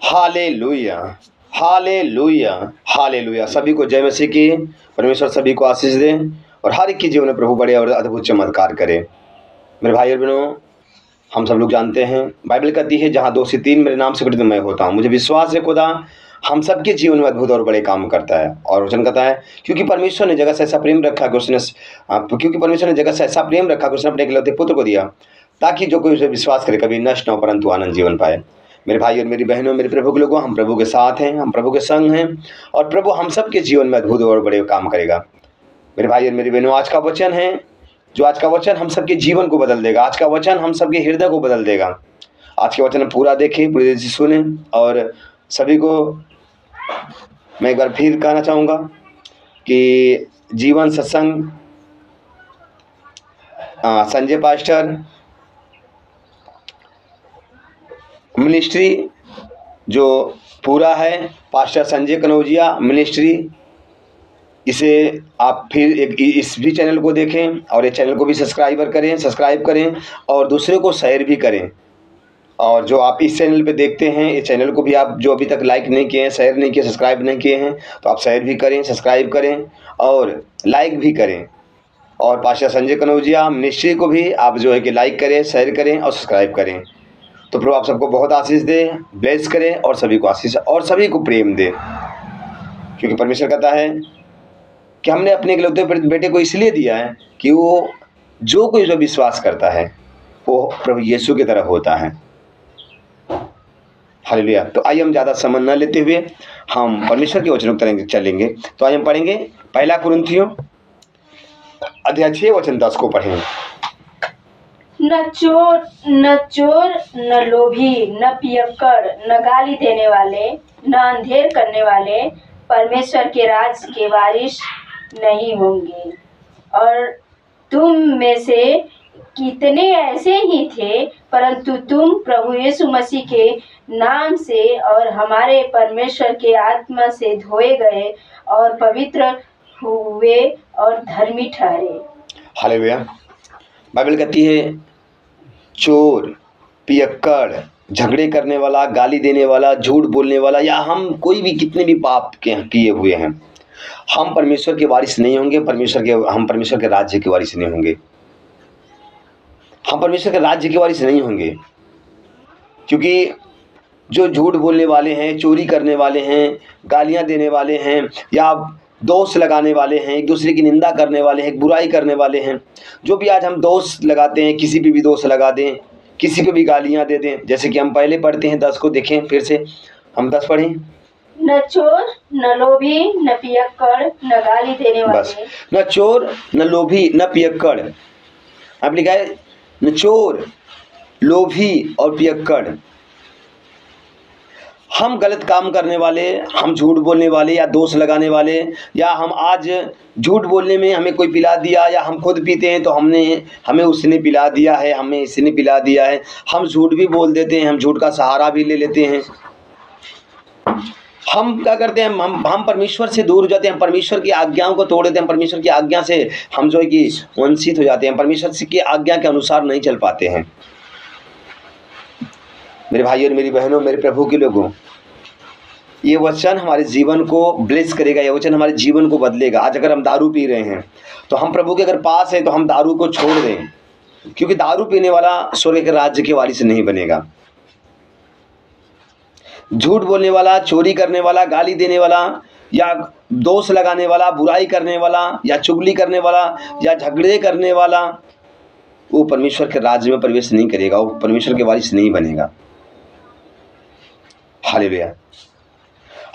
Hallelujah, hallelujah, hallelujah. सभी को जय मसीह की। परमेश्वर सभी को आशीष दे और हर एक के जीवन में प्रभु बड़े और अद्भुत चमत्कार करे। मेरे भाई और बहनों, हम सब लोग जानते हैं, बाइबल कहती है जहाँ 2 से 3 मेरे नाम से इकट्ठित मैं होता हूँ। मुझे विश्वास है खुदा हम सबके जीवन में अद्भुत और बड़े काम करता है। और वचन कहता है क्योंकि परमेश्वर ने जगत से ऐसा प्रेम रखा कि उसने अपने इकलौते पुत्र को दिया, ताकि जो कोई उसे विश्वास करे कभी नष्ट न हो परंतु आनंद जीवन पाए। मेरे भाई और मेरी बहनों, मेरे प्रभु के लोगों, हम प्रभु के साथ हैं, हम प्रभु के संग हैं और प्रभु हम सबके जीवन में अद्भुत और बड़े काम करेगा। मेरे भाई और मेरी बहनों, आज का वचन है जो आज का वचन हम सबके जीवन को बदल देगा। आज का वचन हम सबके हृदय को बदल देगा। आज के वचन पूरा देखें, पूरी तरह से सुने। और सभी को मैं एक बार फिर कहना चाहूँगा कि जीवन सत्संग संजय पास्टर मिनिस्ट्री जो पूरा है, पास्टर संजय कनौजिया मिनिस्ट्री, इसे आप फिर इस भी चैनल को देखें और ये चैनल को भी सब्सक्राइब करें और दूसरे को शेयर भी करें। और जो आप इस चैनल पे देखते हैं, इस चैनल को भी आप जो अभी तक लाइक नहीं किए हैं, शेयर नहीं किए, सब्सक्राइब नहीं किए हैं, तो आप शेयर भी करें, सब्सक्राइब करें और लाइक भी करें। और पास्टर संजय कनौजिया मिनिस्ट्री को भी आप जो है कि लाइक करें, शेयर करें और सब्सक्राइब करें। तो प्रभु आप सबको बहुत आशीष दे, ब्लेस करें और सभी को आशीष और सभी को प्रेम दे। क्योंकि परमेश्वर कहता है कि हमने अपने इकलौते बेटे को इसलिए दिया है कि वो जो कोई जो विश्वास करता है वो प्रभु यीशु की तरह होता है। हालेलुया। तो आइए हम ज़्यादा समय न लेते हुए हम परमेश्वर के वचनों की तरह चलेंगे। तो आइए हम पढ़ेंगे 1 कुरिन्थियों अध्याय 6 वचन 10 को पढ़ें। न चोर, न लोभी, न पियक्कड़, न गाली देने वाले, न अंधेर करने वाले परमेश्वर के राज के वारिस नहीं होंगे। और तुम में से कितने ऐसे ही थे, परंतु तुम प्रभु यीशु मसीह के नाम से और हमारे परमेश्वर के आत्मा से धोए गए और पवित्र हुए और धर्मी ठहरे। हालेलुया। बाइबल कहती है चोर, पियक्कड़, झगड़े करने वाला, गाली देने वाला, झूठ बोलने वाला, या हम कोई भी कितने भी पाप किए हुए हैं, हम परमेश्वर के वारिस नहीं होंगे। हम परमेश्वर के राज्य के वारिस नहीं होंगे। हम परमेश्वर के राज्य के वारिस नहीं होंगे क्योंकि जो झूठ बोलने वाले हैं, चोरी करने वाले हैं, गालियां देने वाले हैं, या दोष लगाने वाले हैं, एक दूसरे की निंदा करने वाले हैं, बुराई करने वाले हैं, जो भी आज हम दोष लगाते हैं, किसी पे भी दोष लगा दें, किसी पे भी गालियां दे दें। जैसे कि हम पहले पढ़ते हैं 10 को देखें, फिर से हम 10 पढ़ें। न चोर, न लोभी, न पियक्कड़, न गाली देने वाले। बस, न चोर, न लोभी, न पियक्कड़। आप लिखा है न चोर, लोभी और पियक्कड़। हम गलत काम करने वाले, हम झूठ बोलने वाले या दोष लगाने वाले, या हम आज झूठ बोलने में हमें कोई पिला दिया, या हम खुद पीते हैं तो हमें उसने पिला दिया है, हमें इसने पिला दिया है, हम झूठ भी बोल देते हैं, हम झूठ का सहारा भी ले लेते हैं। हम क्या करते हैं, हम परमेश्वर से दूर हो जाते हैं, हम परमेश्वर की आज्ञाओं को तोड़ देते हैं, परमेश्वर की आज्ञा से हम जो है कि वंचित हो जाते हैं, परमेश्वर की आज्ञा के अनुसार नहीं चल पाते हैं। मेरे भाई और मेरी बहनों, मेरे प्रभु के लोगों, ये वचन हमारे जीवन को ब्लेस करेगा, ये वचन हमारे जीवन को बदलेगा। आज अगर हम दारू पी रहे हैं तो हम प्रभु के अगर पास हैं तो हम दारू को छोड़ दें, क्योंकि दारू पीने वाला स्वर्ग के राज्य के वारिस नहीं बनेगा। झूठ बोलने वाला, चोरी करने वाला, गाली देने वाला, या दोष लगाने वाला, बुराई करने वाला, या चुगली करने वाला, या झगड़े करने वाला, वो परमेश्वर के राज्य में प्रवेश नहीं करेगा, वो परमेश्वर के वारिस नहीं बनेगा। हालेलुया।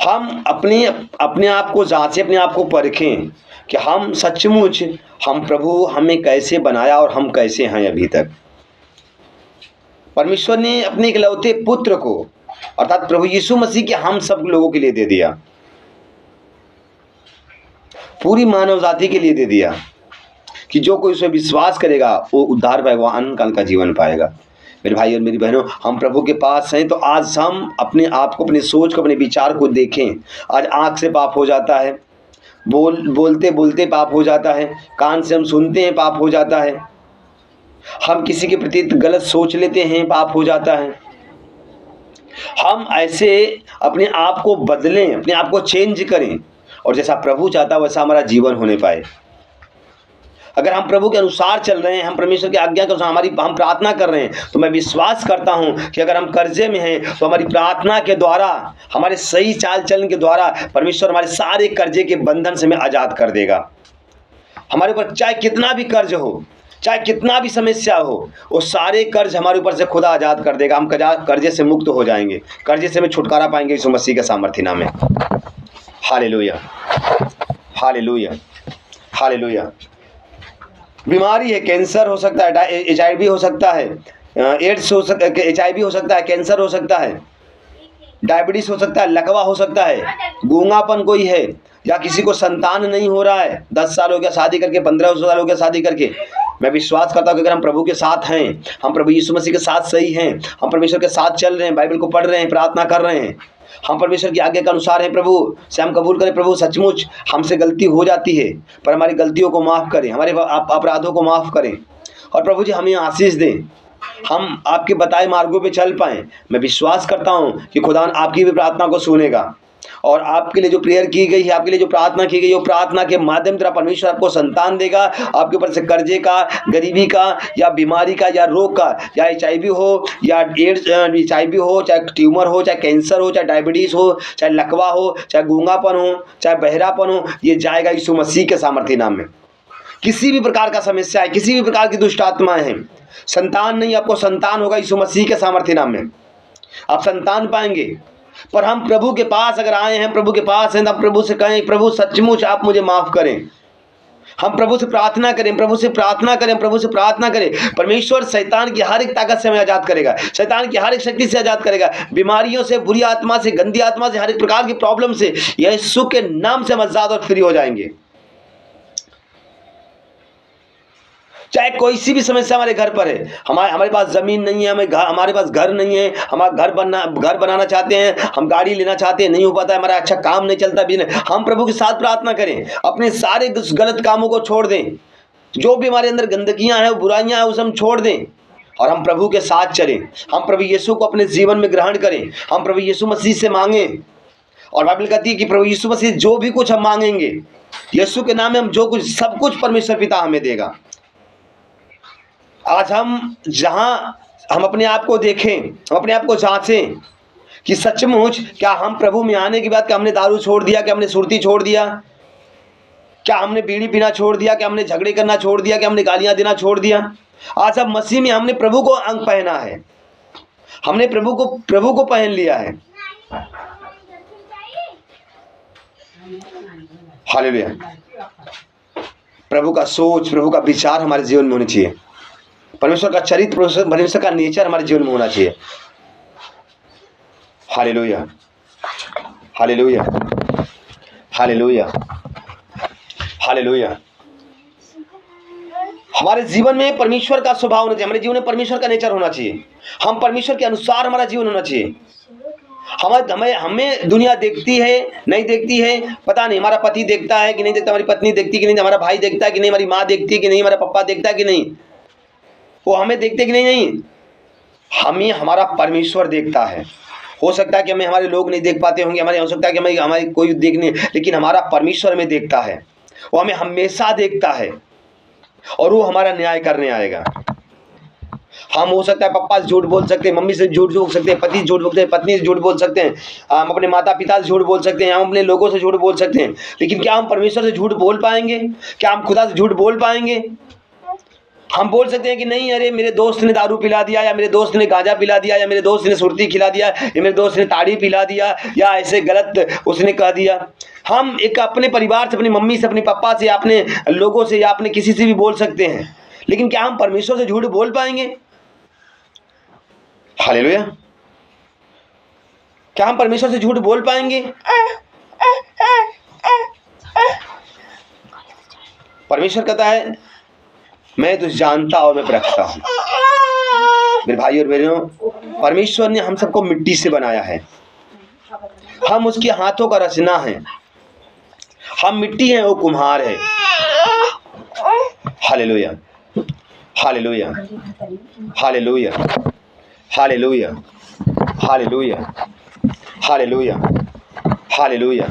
हम अपने आप को जांचें, अपने आप को परखें कि हम सचमुच प्रभु हमें कैसे बनाया और हम कैसे हैं अभी तक। परमेश्वर ने अपने इकलौते पुत्र को अर्थात प्रभु यीशु मसीह के हम सब लोगों के लिए दे दिया, पूरी मानव जाति के लिए दे दिया कि जो कोई उसे विश्वास करेगा वो उद्धार पाएगा, अनंत काल का जीवन पाएगा। मेरे भाई और मेरी बहनों, हम प्रभु के पास हैं तो आज हम अपने आप को, अपनी सोच को, अपने विचार को देखें। आज आँख से पाप हो जाता है, बोलते बोलते पाप हो जाता है, कान से हम सुनते हैं पाप हो जाता है, हम किसी के प्रति गलत सोच लेते हैं पाप हो जाता है, हम ऐसे अपने आप को बदलें, अपने आप को चेंज करें, और जैसा प्रभु चाहता है वैसा हमारा जीवन होने पाए। अगर हम प्रभु के अनुसार चल रहे हैं, हम परमेश्वर की आज्ञा के अनुसार हम प्रार्थना कर रहे हैं, तो मैं विश्वास करता हूं कि अगर हम कर्जे में हैं तो हमारी प्रार्थना के द्वारा, हमारे सही चाल चलन के द्वारा परमेश्वर हमारे सारे कर्जे के बंधन से हमें आज़ाद कर देगा। हमारे ऊपर चाहे कितना भी कर्ज हो, चाहे कितना भी समस्या हो, वो सारे कर्ज हमारे ऊपर से खुदा आज़ाद कर देगा। हम कर्जे से मुक्त हो जाएंगे, कर्जे से हमें छुटकारा पाएंगे यीशु मसीह के सामर्थ्य नाम में। Hallelujah, hallelujah, hallelujah. बीमारी है, कैंसर हो सकता है, HIV हो सकता है, एड्स हो सकता है, HIV हो सकता है, कैंसर हो सकता है, डायबिटीज हो सकता है, लकवा हो सकता है, गूंगापन कोई है, या किसी को संतान नहीं हो रहा है, 10 साल हो गया शादी करके, 15 साल हो गया शादी करके। मैं विश्वास करता हूँ कि अगर हम प्रभु के साथ हैं, हम प्रभु यीशु मसीह के साथ सही हैं, हम परमेश्वर के साथ चल रहे हैं, बाइबल को पढ़ रहे हैं, प्रार्थना कर रहे हैं, हम परमेश्वर की आज्ञा के अनुसार हैं, प्रभु से हम कबूल करें, प्रभु सचमुच हमसे गलती हो जाती है, पर हमारी गलतियों को माफ़ करें, हमारे अपराधों को माफ़ करें, और प्रभु जी हमें आशीष दें, हम आपके बताए मार्गों पे चल पाएँ। मैं विश्वास करता हूँ कि खुदा आपकी भी प्रार्थना को सुनेगा, और आपके लिए जो प्रेयर की गई है, आपके लिए जो प्रार्थना की गई है, वो प्रार्थना के माध्यम द्वारा परमेश्वर आपको संतान देगा। आपके ऊपर से कर्जे का, गरीबी का, या बीमारी का, या रोग का, या HIV हो, या एड्स HIV हो, चाहे ट्यूमर हो, चाहे कैंसर हो, चाहे डायबिटीज़ हो, चाहे लकवा हो, चाहे गूंगापन हो, चाहे बहरापन हो, ये जाएगा यीशु मसीह के सामर्थ्य नाम में। किसी भी प्रकार का समस्या है, किसी भी प्रकार की दुष्ट आत्माएं हैं, संतान नहीं, आपको संतान होगा यीशु मसीह के सामर्थ्य नाम में, आप संतान पाएंगे। पर हम प्रभु के पास अगर आए हैं, प्रभु के पास हैं, तो हम प्रभु से कहें, प्रभु सचमुच आप मुझे माफ़ करें। हम प्रभु से प्रार्थना करें, प्रभु से प्रार्थना करें, प्रभु से प्रार्थना करें। परमेश्वर शैतान की हर एक ताकत से हमें आज़ाद करेगा, शैतान की हर एक शक्ति से आज़ाद करेगा, बीमारियों से, बुरी आत्मा से, गंदी आत्मा से, हर एक प्रकार की प्रॉब्लम से यीशु के नाम से हम आज़ाद और फ्री हो जाएंगे। चाहे कोई सी भी समस्या हमारे घर पर है, हमारे पास ज़मीन नहीं है, हमारे पास घर नहीं है, हमारा घर बनाना चाहते हैं, हम गाड़ी लेना चाहते हैं, नहीं हो पाता है, हमारा अच्छा काम नहीं चलता बिजनेस, हम प्रभु के साथ प्रार्थना करें, अपने सारे गलत कामों को छोड़ दें, जो भी हमारे अंदर गंदगियाँ हैं, बुराइयाँ हैं, उसे हम छोड़ दें, और हम प्रभु के साथ चलें। हम प्रभु यीशु को अपने जीवन में ग्रहण करें, हम प्रभु यीशु मसीह से मांगें। और बाइबल कहती है कि प्रभु यीशु मसीह जो भी कुछ हम मांगेंगे यीशु के नाम में, हम जो कुछ, सब कुछ परमेश्वर पिता हमें देगा। आज हम जहाँ हम अपने आप को देखें, हम अपने आप को जांचें कि सचमुच क्या हम प्रभु में आने के बाद क्या हमने दारू छोड़ दिया, क्या हमने सुरती छोड़ दिया, क्या हमने बीड़ी पीना छोड़ दिया, क्या हमने झगड़े करना छोड़ दिया, क्या हमने गालियाँ देना छोड़ दिया। आज अब मसीह में हमने प्रभु को अंग पहना है, हमने प्रभु को पहन लिया है। हालेलुया। प्रभु का सोच, प्रभु का विचार हमारे जीवन में होनी चाहिए, परमेश्वर का चरित्र, परमेश्वर का नेचर हमारे जीवन में होना चाहिए। Hallelujah, hallelujah, hallelujah, hallelujah. हमारे जीवन में परमेश्वर का स्वभाव होना चाहिए, हमारे जीवन में परमेश्वर का नेचर होना चाहिए, हम परमेश्वर के अनुसार हमारा जीवन होना चाहिए। हमें दुनिया देखती है, नहीं देखती है, पता नहीं, हमारा पति देखता है कि नहीं देखता, हमारी पत्नी देखती कि नहीं, हमारा भाई देखता है कि नहीं, हमारी माँ देखती है कि नहीं, हमारा पापा देखता है कि नहीं, वो हमें देखते कि नहीं, हमें हमारा परमेश्वर देखता है। हो सकता है कि हमें हमारे लोग नहीं देख पाते होंगे, हो सकता है कि हमारे कोई देख नहीं, लेकिन हमारा परमेश्वर हमें देखता है, वो हमें हमेशा देखता है, और वो हमारा न्याय करने आएगा। हम हो सकता है पप्पा से झूठ बोल सकते हैं, मम्मी से झूठ बोल सकते हैं, पति से झूठ बोल सकते हैं, पत्नी से झूठ बोल सकते हैं, हम अपने माता पिता से झूठ बोल सकते हैं, हम अपने लोगों से झूठ बोल सकते हैं, लेकिन क्या हम परमेश्वर से झूठ बोल पाएंगे? क्या हम खुदा से झूठ बोल पाएंगे? हम बोल सकते हैं कि नहीं, अरे मेरे दोस्त ने दारू पिला दिया, या मेरे दोस्त ने गांजा पिला दिया, या मेरे दोस्त ने सुरती खिला दिया, या मेरे दोस्त ने ताड़ी पिला दिया, या ऐसे गलत उसने कह दिया। हम एक अपने परिवार से, अपनी मम्मी से, अपने पापा से, या अपने लोगों से, या अपने किसी से भी बोल सकते हैं, लेकिन क्या हम परमेश्वर से झूठ बोल पाएंगे? हालेलुया। क्या हम परमेश्वर से झूठ बोल पाएंगे? परमेश्वर कहता है मैं तुझे जानता और मैं परखता हूं। मेरे भाई और बहनों, परमेश्वर ने हम सबको मिट्टी से बनाया है, हम उसके हाथों का रचना है, हम मिट्टी हैं, वो कुम्हार है। Hallelujah, hallelujah, hallelujah, hallelujah, hallelujah, hallelujah, hallelujah.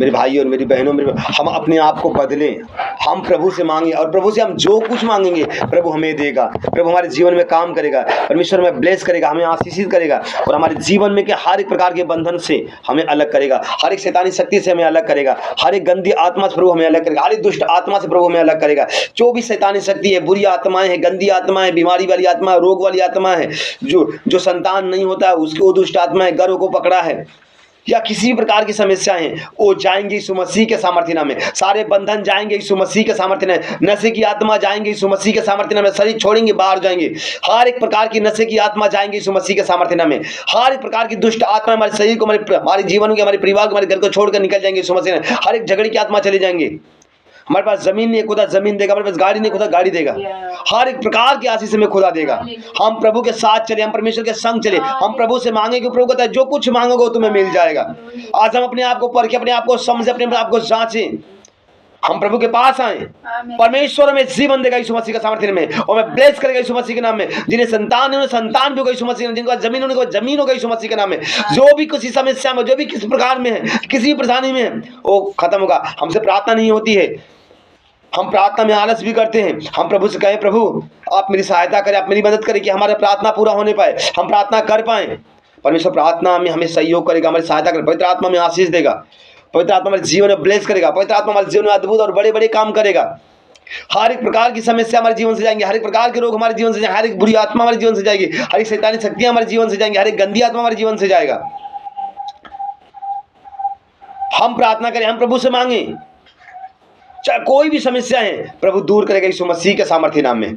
मेरे भाइयों और मेरी बहनों, हम अपने आप को बदलें, हम प्रभु से मांगें और प्रभु से हम जो कुछ मांगेंगे प्रभु हमें देगा। प्रभु हमारे जीवन में काम करेगा, परमेश्वर हमें ब्लेस करेगा, हमें आशीषित करेगा और हमारे जीवन में के हर एक प्रकार के बंधन से हमें अलग करेगा, हर एक शैतानी शक्ति से हमें अलग करेगा, हर एक गंदी आत्मा से प्रभु हमें अलग करेगा, हर एक दुष्ट आत्मा से प्रभु हमें अलग करेगा। जो भी शैतानी शक्ति है, बुरी आत्माएं हैं, गंदी आत्मा है, बीमारी वाली आत्मा, रोग वाली आत्मा है, जो संतान नहीं होता है उसकी वो दुष्ट आत्मा है, गर्व को पकड़ा है या किसी भी प्रकार की समस्या है, वो जाएंगे यीशु मसीह के सामर्थ्य नाम में। सारे बंधन जाएंगे यीशु मसीह के सामर्थ्य नाम में। नशे की आत्मा जाएंगे यीशु मसीह के सामर्थ्य नाम में। शरीर छोड़ेंगे, बाहर जाएंगे। हर एक प्रकार की नशे की आत्मा जाएंगे यीशु मसीह के सामर्थ्य नाम में। हर एक प्रकार की दुष्ट आत्मा हमारे शरीर को, हमारे जीवन को, हमारे परिवार को, हमारे घर को छोड़कर निकल जाएंगे यीशु मसीह ने। हर एक झगड़े की आत्मा चले जाएंगे। हमारे पास जमीन नहीं, खुदा जमीन देगा। हमारे पास गाड़ी नहीं, खुदा गाड़ी देगा। हर एक प्रकार की आशीष हमें खुदा देगा। हम प्रभु के साथ चले, हम परमेश्वर के संग चले, हम प्रभु से मांगे कि प्रभु कहता है जो कुछ मांगोगे तुम्हें मिल जाएगा। आज हम अपने आप को परखें, अपने आप को समझे, अपने आप को जांचें, हम प्रभु के पास आए। परमेश्वर हमें जीवन देगा यीशु मसीह के सामर्थ्य में, और हमें ब्लेस करेगा यीशु मसीह के नाम में। जिन्हें संतान है उन्हें संतान भी होगा यीशु मसीह ने, जिनको जमीन उन्हें जमीन होगा यीशु मसीह के नाम में। जो भी किसी समस्या में, जो भी किस प्रकार में है, किसी भी परेशानी में है, वो खत्म होगा। हमसे प्रार्थना नहीं होती है, हम प्रार्थना में आलस भी करते हैं। हम प्रभु से कहें प्रभु आप मेरी सहायता करें, आप मेरी मदद करें कि हमारा प्रार्थना पूरा होने पाए, हम प्रार्थना कर पाएं। परमेश्वर प्रार्थना में हमें सहयोग करेगा, हमारी सहायता करेगा, पवित्र आत्मा में आशीष देगा, पवित्र आत्मा हमारे जीवन में ब्लेस करेगा, पवित्र आत्मा हमारे जीवन में अद्भुत और बड़े बड़े काम करेगा। हर एक प्रकार की समस्या हमारे जीवन से जाएंगे, हर एक प्रकार के रोग हमारे जीवन से जाएंगे, हर एक बुरी आत्मा हमारे जीवन से जाएगी, हर एक शैतानी शक्तियां हमारे जीवन से जाएंगी, हर एक गंदी आत्मा हमारे जीवन से जाएगा। हम प्रार्थना करें, हम प्रभु से मांगे, चाहे कोई भी समस्या है प्रभु दूर करेगा यीशु मसीह के सामर्थ्य नाम में।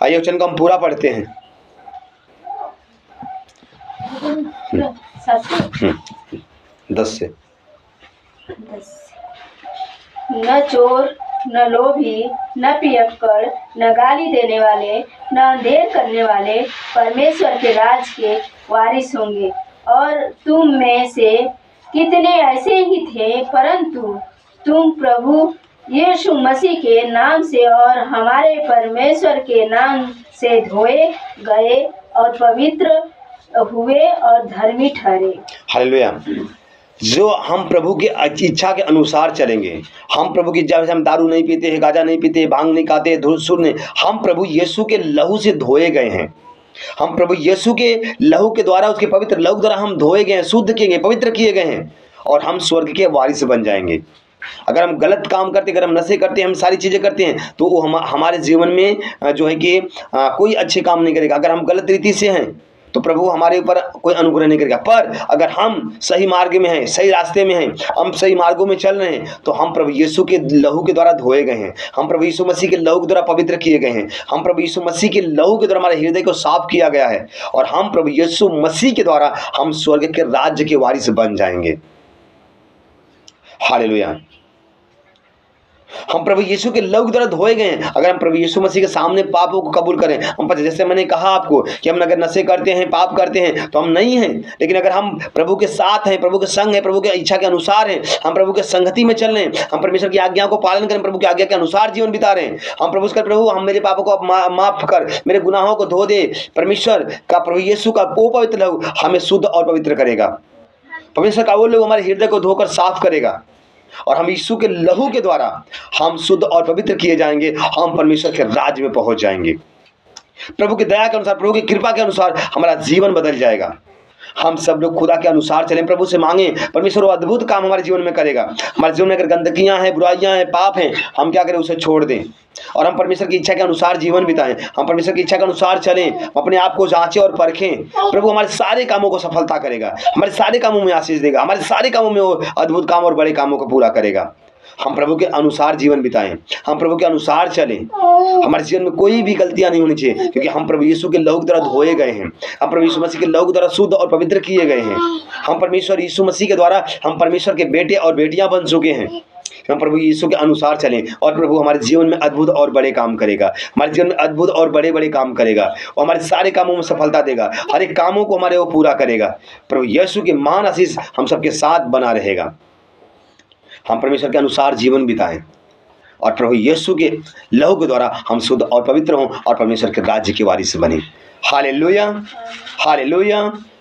आइए वचन को हम पूरा पढ़ते हैं। 10 से। न चोर, न लोभी, न पियक्कड़, न गाली देने वाले, न अंधेर करने वाले परमेश्वर के राज के वारिस होंगे। और तुम में से कितने ऐसे ही थे, परंतु तुम प्रभु यीशु मसीह के नाम से और हमारे परमेश्वर के नाम से धोए गए और पवित्र हुए और धर्मी ठहरे। हालेलुया। जो हम प्रभु की इच्छा के अनुसार चलेंगे, हम प्रभु की इच्छा से, हम दारू नहीं पीते हैं, गांजा नहीं पीते, भांग नहीं खाते, धूल नहीं, हम प्रभु यीशु के लहू से धोए गए हैं। हम प्रभु यीशु के लहू के द्वारा, उसके पवित्र लहू द्वारा हम धोए गए हैं, शुद्ध किए गए, पवित्र किए गए हैं और हम स्वर्ग के वारिस बन जाएंगे। अगर हम गलत काम करते, अगर हम नशे करते हैं, हम सारी चीज़ें करते हैं, तो वो हमारे जीवन में जो है कि कोई अच्छे काम नहीं करेगा। अगर हम गलत रीति से हैं तो प्रभु हमारे ऊपर कोई अनुग्रह नहीं करेगा। पर अगर हम सही मार्ग में हैं, सही रास्ते में हैं, हम सही मार्गों में चल रहे हैं, तो हम प्रभु यीशु के लहू के द्वारा धोए गए हैं, हम प्रभु यीशु मसीह के लहू के द्वारा पवित्र किए गए हैं, हम प्रभु यीशु मसीह के लहू के द्वारा हमारे हृदय को साफ किया गया है और हम प्रभु यीशु मसीह के द्वारा हम स्वर्ग के राज्य के वारिस बन जाएंगे। हालेलुया। हम प्रभु यीशु के लहू के द्वारा धोए गए हैं। अगर हम प्रभु यीशु मसीह के सामने पापों को कबूल करें, हम जैसे मैंने कहा आपको कि हम अगर नशे करते हैं, पाप करते हैं, तो हम नहीं हैं। लेकिन अगर हम प्रभु के साथ हैं, प्रभु के संग हैं, प्रभु की इच्छा के अनुसार हैं, हम प्रभु के संगति में चल रहे हैं, हम परमेश्वर की आज्ञा को पालन करें, प्रभु की आज्ञा के अनुसार जीवन बिता रहे हैं, हम प्रभु से प्रभु हम मेरे पापों को माफ कर, मेरे गुनाहों को धो दे। परमेश्वर का, प्रभु यीशु का वो पवित्र लहू हमें शुद्ध और पवित्र करेगा। परमेश्वर का वो लहू हमारे हृदय को धोकर साफ करेगा और हम यीशु के लहू के द्वारा हम शुद्ध और पवित्र किए जाएंगे, हम परमेश्वर के राज्य में पहुंच जाएंगे। प्रभु की दया के अनुसार, प्रभु की कृपा के अनुसार हमारा जीवन बदल जाएगा। हम सब लोग खुदा के अनुसार चलें, प्रभु से मांगे, परमेश्वर वो अद्भुत काम हमारे जीवन में करेगा। हमारे जीवन में अगर गंदगियां हैं, बुराइयां हैं, पाप हैं, हम क्या करें, उसे छोड़ दें और हम परमेश्वर की इच्छा के अनुसार जीवन बिताएं, हम परमेश्वर की इच्छा के अनुसार चलें, अपने आप को जांचें और परखें। प्रभु हमारे सारे कामों को सफलता करेगा, हमारे सारे कामों में आशीष देगा, हमारे सारे कामों में वो अद्भुत काम और बड़े कामों को पूरा करेगा। हम प्रभु के अनुसार जीवन बिताएं, हम प्रभु के अनुसार चलें। हमारे जीवन में कोई भी गलतियां नहीं होनी चाहिए, क्योंकि हम प्रभु यीशु के लहू के द्वारा धोए गए हैं, हम प्रभु यीशु मसीह के लहू के द्वारा शुद्ध और पवित्र किए गए हैं। हम परमेश्वर यीशु मसीह के द्वारा हम परमेश्वर के बेटे और बेटियां बन चुके हैं। हम प्रभु यीशु के अनुसार चलें और प्रभु हमारे जीवन में अद्भुत और बड़े काम करेगा, हमारे जीवन में अद्भुत और बड़े बड़े काम करेगा और हमारे सारे कामों में सफलता देगा, हर एक कामों को हमारे वो पूरा करेगा। प्रभु यीशु के महान आशीष हम सबके साथ बना रहेगा। हम परमेश्वर के अनुसार जीवन बिताएं और प्रभु यीशु के लहू के द्वारा हम शुद्ध और पवित्र हों और परमेश्वर के राज्य के वारिस बने। Hallelujah, hallelujah,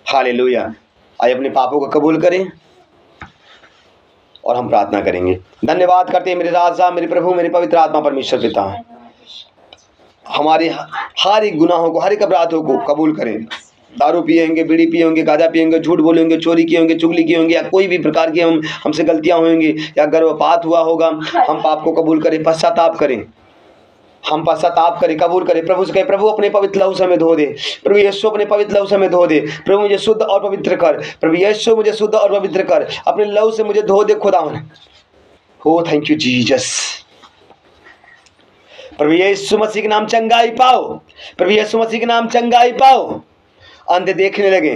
hallelujah. आइए अपने पापों को कबूल करें और हम प्रार्थना करेंगे। धन्यवाद करते हैं मेरे राजा, मेरे प्रभु, मेरे पवित्र आत्मा परमेश्वर पिता, हमारे हर एक गुनाहों को, हर एक अपराधों को कबूल करें। दारू पिए होंगे, बीड़ी पिए होंगे, गांजा पिए होंगे, झूठ बोले होंगे, चोरी किए होंगे, चुगली किए होंगे, या कोई भी प्रकार की हमसे गलतियां होंगी, या गर्भपात हुआ होगा, हम पाप को कबूल करें, पश्चाताप करें, हम पश्चाताप करें, कबूल करें। प्रभु से कहें, प्रभु अपने पवित्र लहू से हमें धो दे, प्रभु यीशु अपने पवित्र लहू से हमें धो दे, प्रभु मुझे शुद्ध और पवित्र कर, प्रभु यीशु मुझे शुद्ध और पवित्र कर, अपने लहू से मुझे धो दे खुदावन। हो थैंक यू जीसस। प्रभु यीशु मसीह के नाम चंगाई पाओ, प्रभु यीशु मसीह के नाम चंगाई पाओ। अंधे देखने लगे,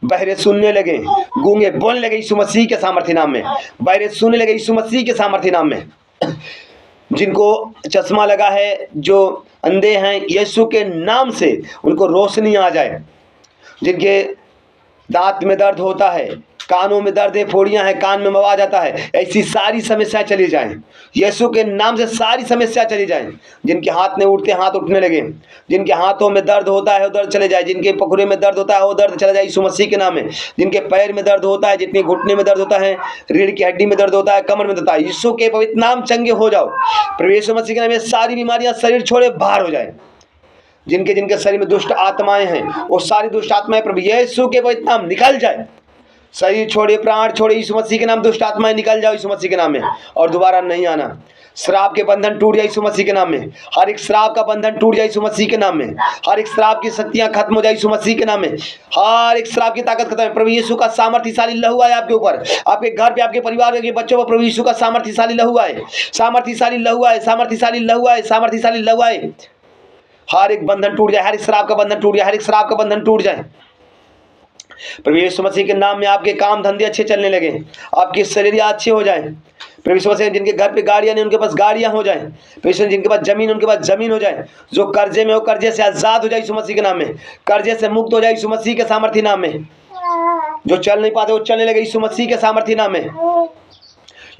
बहरे सुनने लगे, गूंगे बोलने लगे यीशु मसीह के सामर्थ्य नाम में, बहरे सुनने लगे यीशु मसीह के सामर्थ्य नाम में। जिनको चश्मा लगा है, जो अंधे हैं, यीशु के नाम से उनको रोशनी आ जाए। जिनके दांत में दर्द होता है, कानों में दर्द है, फोड़ियां हैं, कान में मवा जाता है, ऐसी सारी समस्याएं चली जाएं यीशु के नाम से, सारी समस्या चली जाएं। जिनके हाथ में उठते हाथ उठने लगे, जिनके हाथों में दर्द होता है वो दर्द चले जाए, जिनके पखुरे में दर्द होता है वो दर्द चला जाए यीशु मसीह के नाम में। जिनके पैर में दर्द होता है, जितने घुटने में दर्द होता है, रीढ़ की हड्डी में दर्द होता है, कमर में दर्द होता है, यीशु के पवित्र नाम चंगे हो जाओ। प्रभु यीशु मसीह के नाम में सारी बीमारियां शरीर छोड़े बाहर हो जाए। जिनके जिनके शरीर में दुष्ट आत्माएं हैं, वो सारी दुष्ट आत्माएं प्रभु यीशु के पवित्र नाम निकल जाए। शरीर छोड़े, प्राण छोड़े, यीशु मसीह के नाम दुष्ट आत्माएं निकल जाओ यीशु मसीह के नाम में, और दोबारा नहीं आना। श्राप के बंधन टूट जाए यीशु मसीह के नाम में, हर एक श्राप का बंधन टूट जाए यीशु मसीह के नाम में, हर एक श्राप की शक्तियां खत्म हो जाए यीशु मसीह के नाम में, हर एक श्राप की ताकत खत्म है। प्रभु यीशु का सामर्थ्यशाली लहू आए आपके ऊपर, आपके घर पे, आपके परिवार के बच्चों पर प्रभु यीशु का सामर्थ्यशाली लहू आए, सामर्थ्यशाली लहू आए, सामर्थ्यशाली लहू आए, सामर्थ्यशाली लहू आए। हर एक बंधन टूट जाए, हर एक श्राप का बंधन टूट जाए, हर एक श्राप का बंधन टूट जाए। प्रभु यीशु मसीह के नाम में आपके काम धंधे अच्छे चलने लगे, आपकी शरीर अच्छे हो जाए। प्रभु यीशु मसीह, जिनके घर पे गाड़ियां नहीं उनके पास गाड़ियां हो जाए। प्रभु यीशु, जिनके पास जमीन उनके पास जमीन हो जाए। जो कर्जे में हो कर्जे से आजाद हो जाए यीशु मसीह के नाम में, कर्जे से मुक्त हो जाए यीशु मसीह के सामर्थ्य नाम में। जो चल नहीं पाते वो चलने लगे यीशु मसीह के सामर्थ्य नाम में।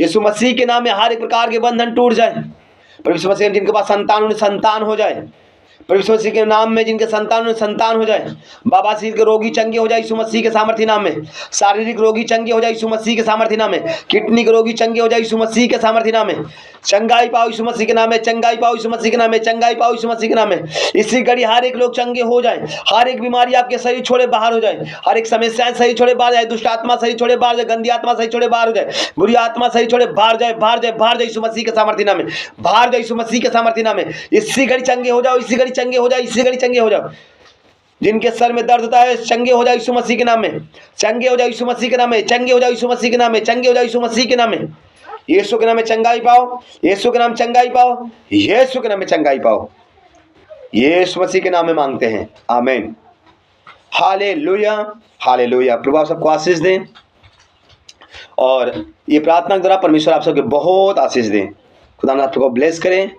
यीशु मसीह के नाम में हर एक प्रकार के बंधन टूट जाए। प्रभु यीशु मसीह, जिनके पास संतान उन्हें संतान हो जाए। प्रभु यीशु मसीह के नाम में जिनके संतान उन्हें संतान हो जाए। बाबा सिर के रोगी चंगे हो जाए यीशु मसीह के सामर्थ्य नाम में। शारीरिक रोगी चंगे हो जाए यीशु मसीह के सामर्थ्य नाम में। किडनी के रोगी चंगे हो जाए यीशु मसीह के सामर्थ्य नाम में। चंगाई पाओ यीशु मसीह के नाम में, चंगाई पाओ यीशु मसीह के नाम में, चंगाई पाओ यीशु मसीह के नाम में। इसी घड़ी हर एक लोग चंगे हो जाए, हर एक बीमारी आपके शरीर छोड़े बाहर हो जाए, हर एक समस्याएं शरीर छोड़े बाहर जाए, दुष्ट आत्मा शरीर छोड़े बाहर जाए, गंदी आत्मा शरीर छोड़े बाहर हो जाए, बुरी आत्मा शरीर छोड़े बाहर जाए, बाहर जाए, बाहर जाए यीशु मसीह के सामर्थ्य नाम में, बाहर जाए यीशु मसीह के सामर्थ्य नाम में। इसी घड़ी चंगे हो जाओ, इसी घड़ी चंगे हो जाए, इसी घड़ी चंगे हो जाओ। जिनके सर में दर्द होता है चंगे हो जाए यीशु मसीह के नाम में, चंगे हो जाए यीशु मसीह के नाम में, चंगे हो जाए यीशु मसीह के नाम में, चंगे हो जाए यीशु मसीह के नाम में। यीशु के नाम में चंगाई पाओ, यीशु के नाम चंगाई पाओ, यीशु के नाम में चंगाई पाओ। यीशु मसीह के नाम में मांगते हैं, आमीन। Hallelujah, hallelujah. प्रभु आप सबको आशीष दें, और ये प्रार्थना के द्वारा परमेश्वर आप सबके बहुत आशीष दें। खुदा आप सबको ब्लेस करें।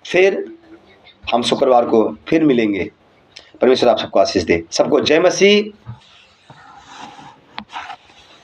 फिर हम शुक्रवार को फिर मिलेंगे। परमेश्वर आप सबको आशीष दे। सबको जय मसीह।